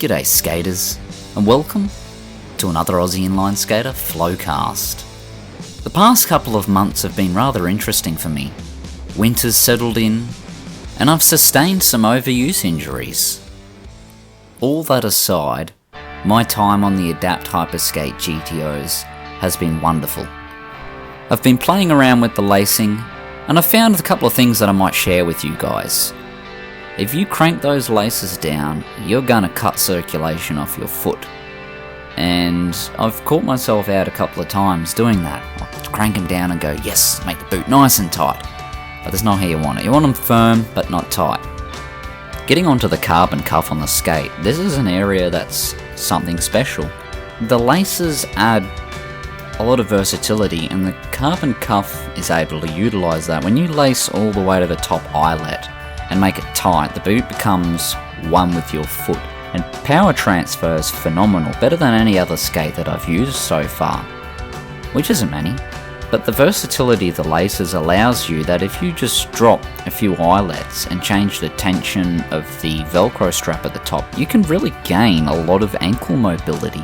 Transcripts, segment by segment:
G'day skaters, and welcome to another Aussie inline skater Flowcast. The past couple of months have been rather interesting for me. Winter's settled in, and I've sustained some overuse injuries. All that aside, my time on the Adapt Hyperskate GTOs has been wonderful. I've been playing around with the lacing, and I've found a couple of things that I might share with you guys. If you crank those laces down, you're gonna cut circulation off your foot. And I've caught myself out a couple of times doing that. I'll crank them down and go, yes, make the boot nice and tight. But that's not how you want it. You want them firm, but not tight. Getting onto the carbon cuff on the skate, this is an area that's something special. The laces add a lot of versatility, and the carbon cuff is able to utilize that. When you lace all the way to the top eyelet and make it tight, the boot becomes one with your foot. And power transfer is phenomenal, better than any other skate that I've used so far, which isn't many. But the versatility of the laces allows you that if you just drop a few eyelets and change the tension of the Velcro strap at the top, you can really gain a lot of ankle mobility.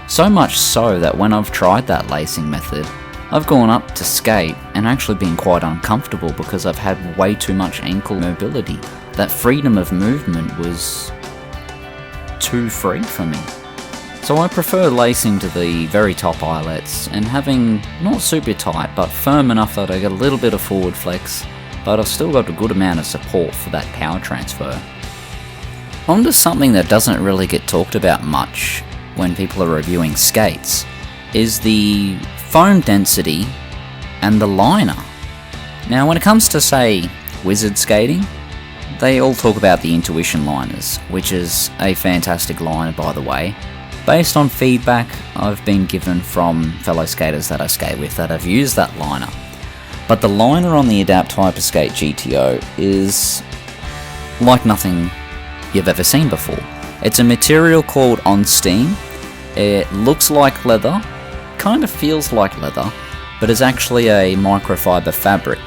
So much so that when I've tried that lacing method, I've gone up to skate and actually been quite uncomfortable because I've had way too much ankle mobility. That freedom of movement was too free for me. So I prefer lacing to the very top eyelets and having not super tight but firm enough that I get a little bit of forward flex, but I've still got a good amount of support for that power transfer. On to something that doesn't really get talked about much when people are reviewing skates, is the foam density and the liner. Now when it comes to, say, wizard skating, they all talk about the Intuition liners, which is a fantastic liner, by the way, based on feedback I've been given from fellow skaters that I skate with that have used that liner. But the liner on the Adapt Hyperskate GTO is like nothing you've ever seen before. It's a material called On Steam. It looks like leather, kind of feels like leather, but is actually a microfiber fabric.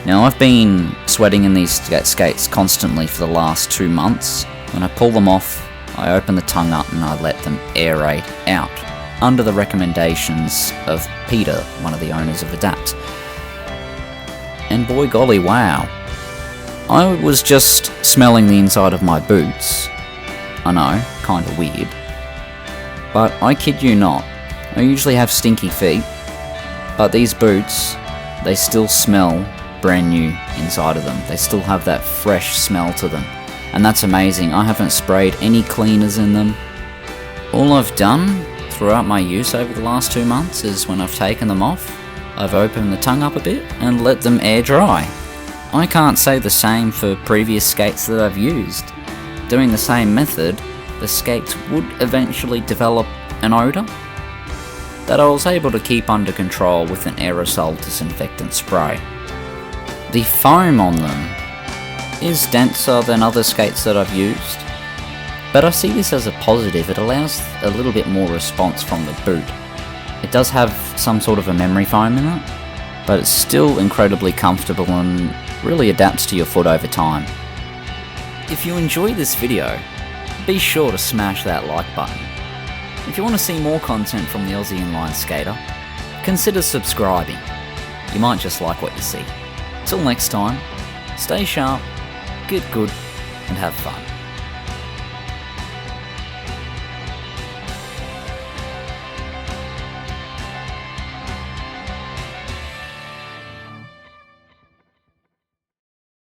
Now I've been sweating in these skates constantly for the last 2 months. When I pull them off, I open the tongue up and I let them aerate out, under the recommendations of Peter, one of the owners of Adapt. And boy golly wow, I was just smelling the inside of my boots. I know, kinda weird. But I kid you not, I usually have stinky feet, but these boots, they still smell brand new inside of them. They still have that fresh smell to them, and that's amazing. I haven't sprayed any cleaners in them. All I've done throughout my use over the last 2 months is when I've taken them off, I've opened the tongue up a bit and let them air dry. I can't say the same for previous skates that I've used. Doing the same method, the skates would eventually develop an odour that I was able to keep under control with an aerosol disinfectant spray. The foam on them is denser than other skates that I've used, but I see this as a positive. It allows a little bit more response from the boot. It does have some sort of a memory foam in it, but it's still incredibly comfortable and really adapts to your foot over time. If you enjoyed this video, be sure to smash that like button. If you want to see more content from the Aussie inline skater, consider subscribing. You might just like what you see. Till next time, stay sharp, get good, and have fun.